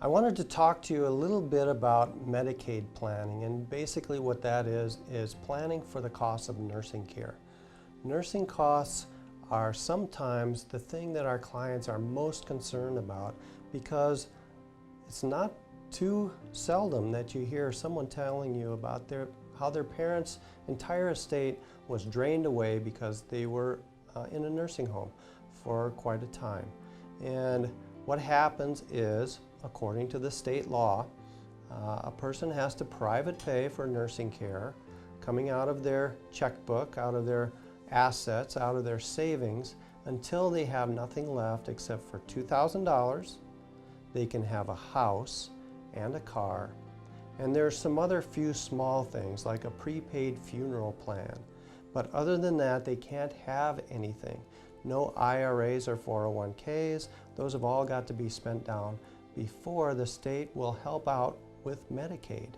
I wanted to talk to you a little bit about Medicaid planning, and basically what that is planning for the cost of nursing care. Nursing costs are sometimes the thing that our clients are most concerned about, because it's not too seldom that you hear someone telling you about how their parents' entire estate was drained away because they were in a nursing home for quite a time. And what happens is, according to the state law, a person has to private pay for nursing care coming out of their checkbook, out of their assets, out of their savings, until they have nothing left except for $2,000. They can have a house and a car, and there's some other few small things like a prepaid funeral plan. But other than that, they can't have anything. No IRAs or 401ks. Those have all got to be spent down before the state will help out with Medicaid.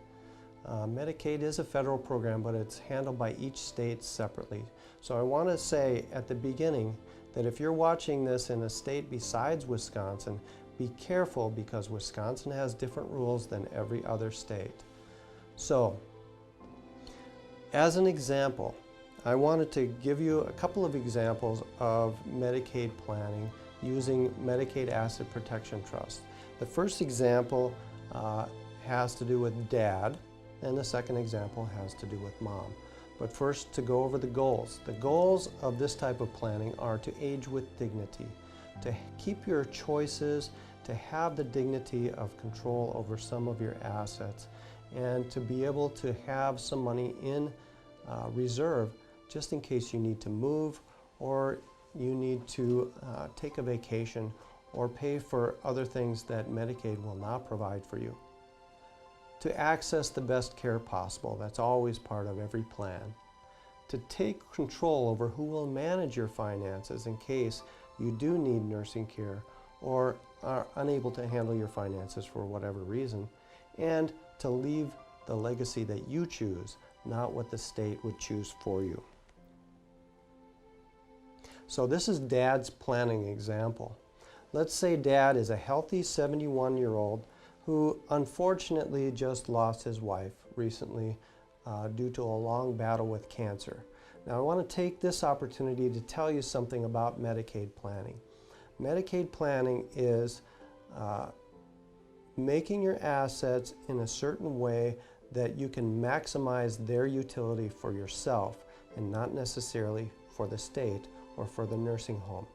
Medicaid is a federal program, but it's handled by each state separately. So I want to say at the beginning that if you're watching this in a state besides Wisconsin, be careful, because Wisconsin has different rules than every other state. So, as an example, I wanted to give you a couple of examples of Medicaid planning using Medicaid Asset Protection Trust. The first example has to do with dad, and the second example has to do with mom. But first, to go over the goals. The goals of this type of planning are to age with dignity, to keep your choices, to have the dignity of control over some of your assets, and to be able to have some money in reserve just in case you need to move, or you need to take a vacation, or pay for other things that Medicaid will not provide for you. To access the best care possible, that's always part of every plan. To take control over who will manage your finances in case you do need nursing care or are unable to handle your finances for whatever reason. And to leave the legacy that you choose, not what the state would choose for you. So this is Dad's planning example. Let's say Dad is a healthy 71-year-old who unfortunately just lost his wife recently due to a long battle with cancer. Now I want to take this opportunity to tell you something about Medicaid planning. Medicaid planning is making your assets in a certain way that you can maximize their utility for yourself and not necessarily for the state or for the nursing home.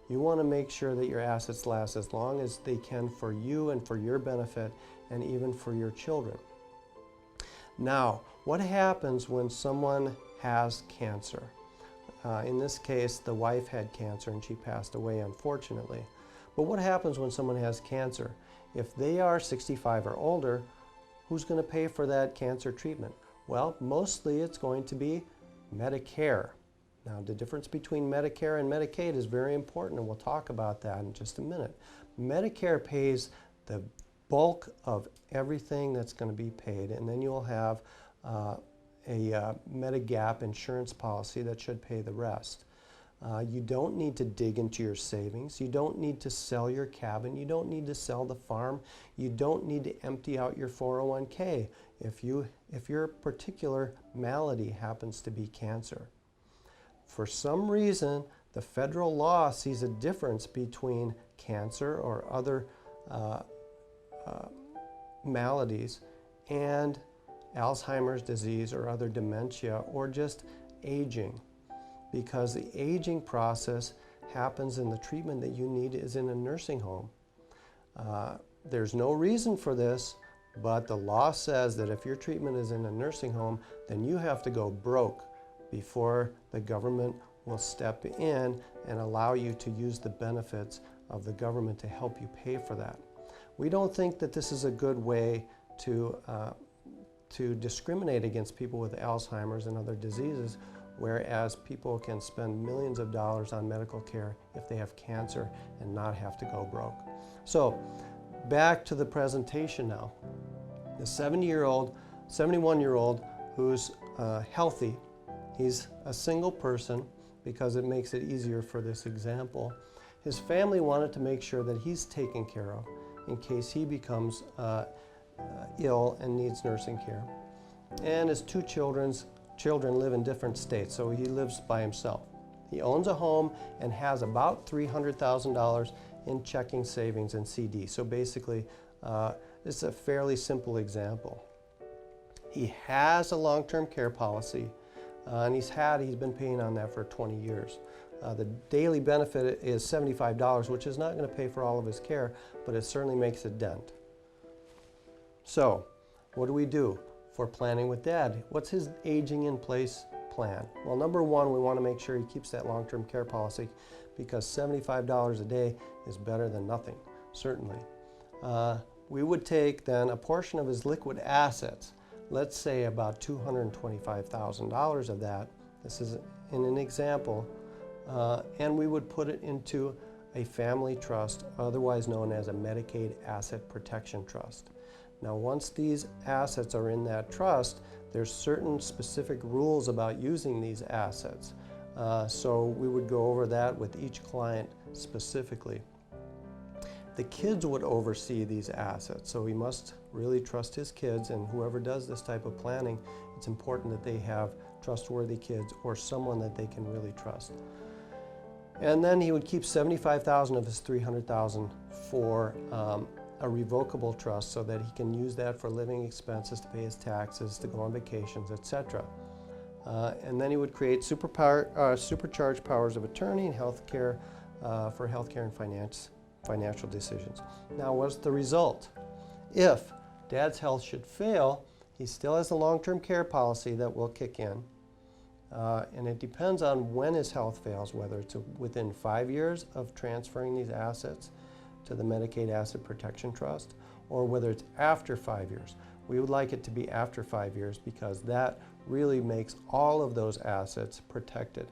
You want to make sure that your assets last as long as they can for you and for your benefit, and even for your children. Now, what happens when someone has cancer? In this case, the wife had cancer and she passed away, unfortunately. But what happens when someone has cancer? If they are 65 or older, who's going to pay for that cancer treatment? Well, mostly it's going to be Medicare. Now, the difference between Medicare and Medicaid is very important, and we'll talk about that in just a minute. Medicare pays the bulk of everything that's going to be paid, and then you'll have a Medigap insurance policy that should pay the rest. You don't need to dig into your savings. You don't need to sell your cabin. You don't need to sell the farm. You don't need to empty out your 401k if your particular malady happens to be cancer. For some reason, the federal law sees a difference between cancer or other maladies and Alzheimer's disease or other dementia, or just aging, because the aging process happens and the treatment that you need is in a nursing home. There's no reason for this, but the law says that if your treatment is in a nursing home, then you have to go broke before the government will step in and allow you to use the benefits of the government to help you pay for that. We don't think that this is a good way to discriminate against people with Alzheimer's and other diseases, whereas people can spend millions of dollars on medical care if they have cancer and not have to go broke. So back to the presentation now. The 71-year-old who's healthy, he's a single person because it makes it easier for this example. His family wanted to make sure that he's taken care of in case he becomes ill and needs nursing care. And his two children live in different states, so he lives by himself. He owns a home and has about $300,000 in checking, savings, and CD. So basically, it's a fairly simple example. He has a long-term care policy, and he's been paying on that for 20 years. The daily benefit is $75, which is not going to pay for all of his care, but it certainly makes a dent. So, what do we do for planning with Dad? What's his aging in place plan? Well, number one, we want to make sure he keeps that long-term care policy, because $75 a day is better than nothing, certainly. We would take then a portion of his liquid assets, let's say about $225,000 of that, this is in an example, and we would put it into a family trust, otherwise known as a Medicaid Asset Protection Trust. Now, once these assets are in that trust, there's certain specific rules about using these assets. So we would go over that with each client specifically. The kids would oversee these assets, so he must really trust his kids, and whoever does this type of planning, it's important that they have trustworthy kids or someone that they can really trust. And then he would keep $75,000 of his $300,000 for a revocable trust, so that he can use that for living expenses, to pay his taxes, to go on vacations, etc. And then he would create supercharged powers of attorney and healthcare for healthcare and financial decisions. Now, what's the result? If Dad's health should fail, he still has a long-term care policy that will kick in. And it depends on when his health fails, whether it's within 5 years of transferring these assets to the Medicaid Asset Protection Trust, or whether it's after 5 years. We would like it to be after 5 years, because that really makes all of those assets protected.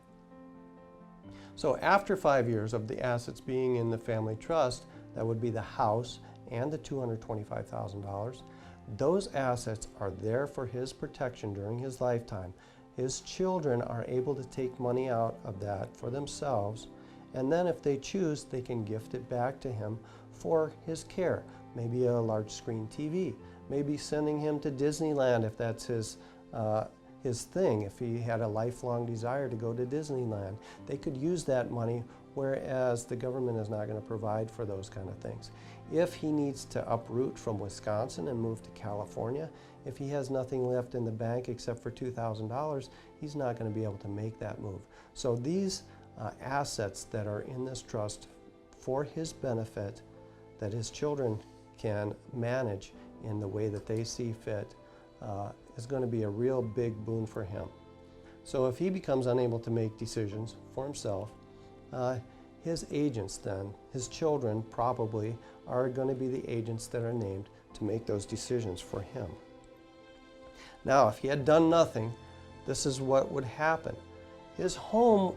So after 5 years of the assets being in the family trust, that would be the house and the $225,000. Those assets are there for his protection during his lifetime. His children are able to take money out of that for themselves, and then if they choose, they can gift it back to him for his care. Maybe a large screen TV, maybe sending him to Disneyland if that's his thing. If he had a lifelong desire to go to Disneyland, they could use that money, whereas the government is not going to provide for those kind of things. If he needs to uproot from Wisconsin and move to California, if he has nothing left in the bank except for $2,000, he's not going to be able to make that move. So these assets that are in this trust for his benefit, that his children can manage in the way that they see fit, is going to be a real big boon for him. So if he becomes unable to make decisions for himself, his agents then, his children probably, are going to be the agents that are named to make those decisions for him. Now, if he had done nothing, this is what would happen. His home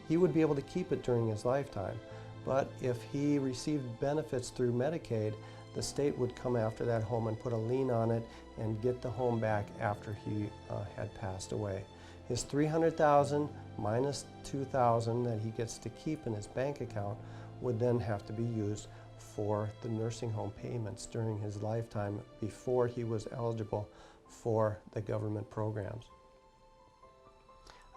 he would be able to keep it during his lifetime, but if he received benefits through Medicaid, the state would come after that home and put a lien on it and get the home back after he had passed away. His $300,000 minus $2,000 that he gets to keep in his bank account would then have to be used for the nursing home payments during his lifetime, before he was eligible for the government programs.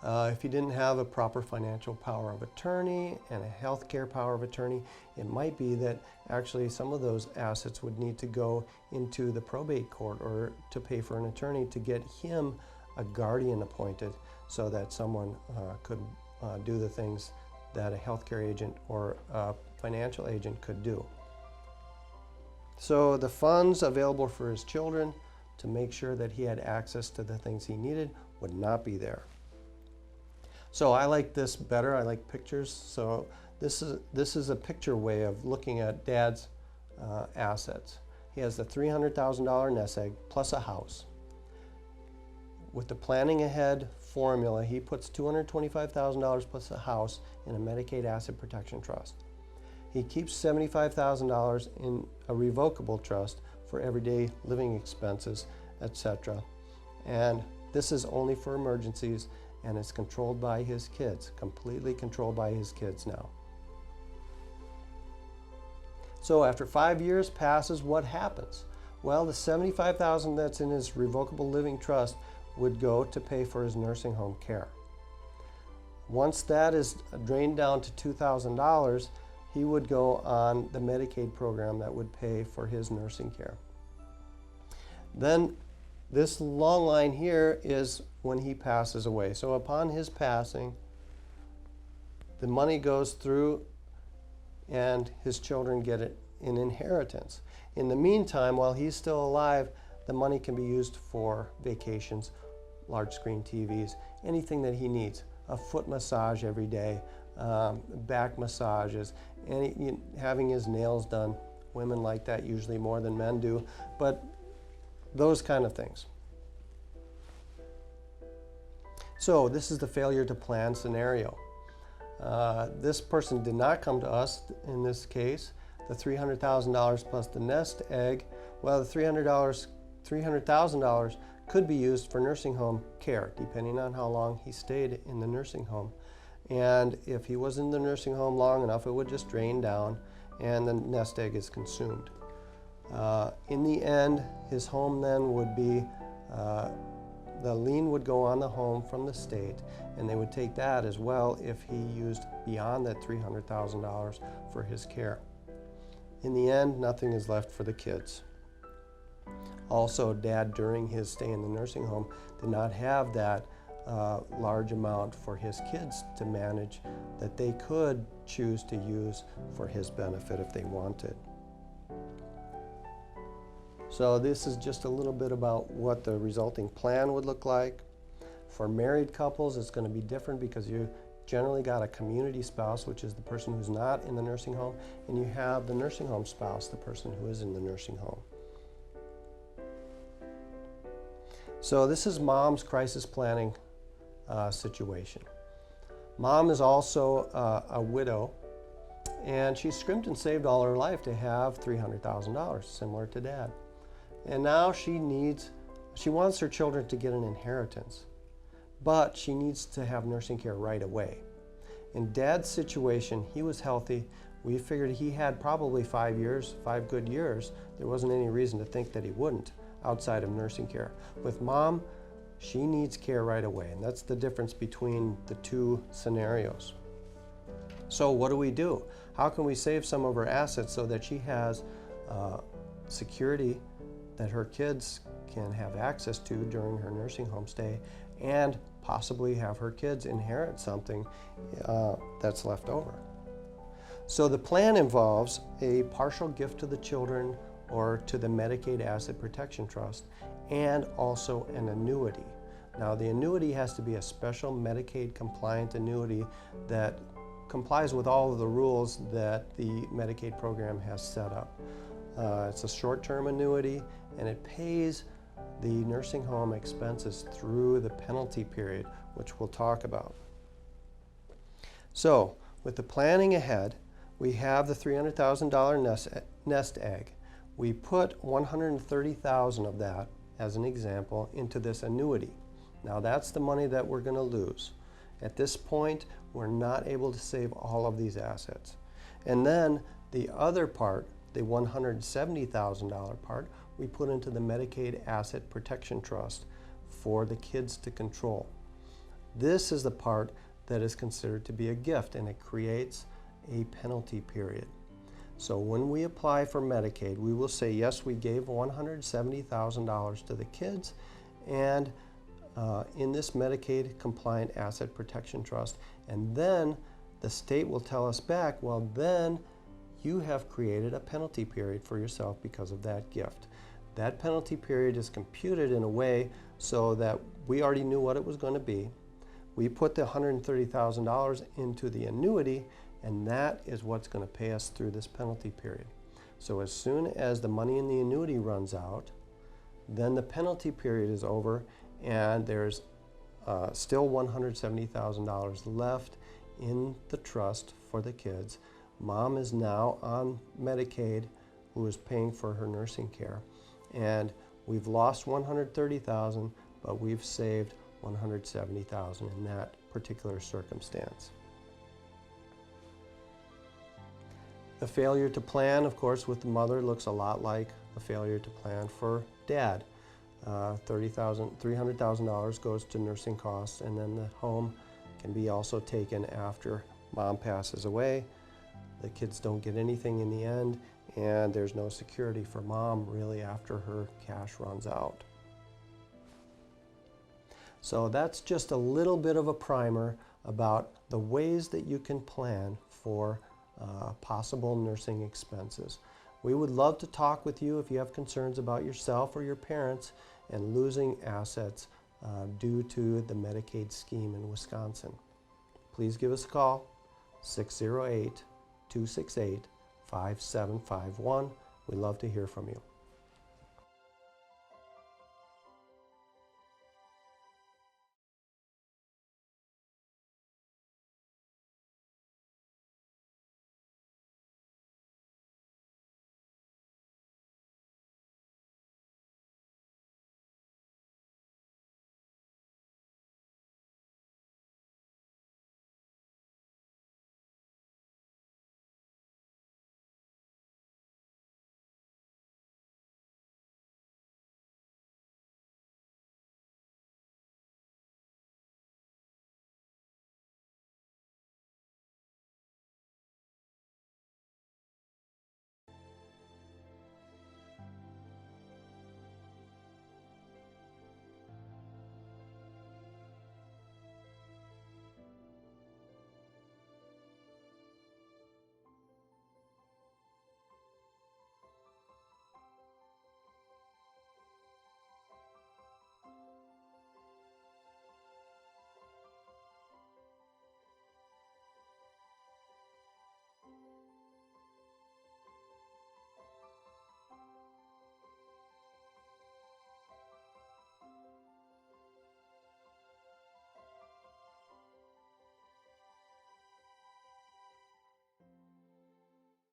If he didn't have a proper financial power of attorney and a health care power of attorney, it might be that actually some of those assets would need to go into the probate court, or to pay for an attorney to get him a guardian appointed, so that someone could do the things that a healthcare agent or a financial agent could do. So the funds available for his children to make sure that he had access to the things he needed would not be there. So I like this better. I like pictures. So this is a picture way of looking at Dad's assets. He has the $300,000 nest egg plus a house. With the planning ahead formula, he puts $225,000 plus a house in a Medicaid Asset Protection Trust. He keeps $75,000 in a revocable trust for everyday living expenses, etc. And this is only for emergencies, and it's controlled by his kids, completely controlled by his kids now. So after 5 years passes, what happens? Well, the $75,000 that's in his revocable living trust would go to pay for his nursing home care. Once that is drained down to $2,000, he would go on the Medicaid program that would pay for his nursing care. Then this long line here is when he passes away. So upon his passing, the money goes through and his children get it in inheritance. In the meantime, while he's still alive, the money can be used for vacations, large screen TVs, anything that he needs. A foot massage every day, back massages, having his nails done. Women like that usually more than men do, but those kind of things. So this is the failure to plan scenario. This person did not come to us in this case. The $300,000 plus the nest egg, well, the $300,000 could be used for nursing home care, depending on how long he stayed in the nursing home. And if he was in the nursing home long enough, it would just drain down and the nest egg is consumed. In the end, his home then would be, the lien would go on the home from the state, and they would take that as well if he used beyond that $300,000 for his care. In the end, nothing is left for the kids. Also, Dad, during his stay in the nursing home, did not have that large amount for his kids to manage that they could choose to use for his benefit if they wanted. So this is just a little bit about what the resulting plan would look like. For married couples, it's going to be different because you generally got a community spouse, which is the person who's not in the nursing home, and you have the nursing home spouse, the person who is in the nursing home. So this is Mom's crisis planning situation. Mom is also a widow, and she scrimped and saved all her life to have $300,000, similar to Dad. And now she wants her children to get an inheritance, but she needs to have nursing care right away. In Dad's situation, he was healthy. We figured he had probably 5 good years. There wasn't any reason to think that he wouldn't outside of nursing care. With Mom, she needs care right away, and that's the difference between the two scenarios. So what do? How can we save some of her assets so that she has security that her kids can have access to during her nursing home stay, and possibly have her kids inherit something that's left over? So the plan involves a partial gift to the children or to the Medicaid Asset Protection Trust, and also an annuity. Now, the annuity has to be a special Medicaid compliant annuity that complies with all of the rules that the Medicaid program has set up. It's a short-term annuity, and it pays the nursing home expenses through the penalty period, which we'll talk about. So, with the planning ahead, we have the $300,000 nest egg. We put $130,000 of that, as an example, into this annuity. Now that's the money that we're going to lose. At this point, we're not able to save all of these assets. And then the other part, the $170,000 part, we put into the Medicaid Asset Protection Trust for the kids to control. This is the part that is considered to be a gift, and it creates a penalty period. So when we apply for Medicaid, we will say, yes, we gave $170,000 to the kids, and in this Medicaid Compliant Asset Protection Trust, and then the state will tell us back, well, then you have created a penalty period for yourself because of that gift. That penalty period is computed in a way so that we already knew what it was going to be. We put the $130,000 into the annuity, and that is what's going to pay us through this penalty period. So as soon as the money in the annuity runs out, then the penalty period is over, and there's still $170,000 left in the trust for the kids. Mom is now on Medicaid, who is paying for her nursing care, and we've lost $130,000, but we've saved $170,000 in that particular circumstance. The failure to plan, of course, with the mother looks a lot like a failure to plan for dad. $300,000 goes to nursing costs, and then the home can be also taken after mom passes away. The kids don't get anything in the end, and there's no security for mom really after her cash runs out. So that's just a little bit of a primer about the ways that you can plan for possible nursing expenses. We would love to talk with you if you have concerns about yourself or your parents and losing assets due to the Medicaid scheme in Wisconsin. Please give us a call, 608-268-5751. We'd love to hear from you.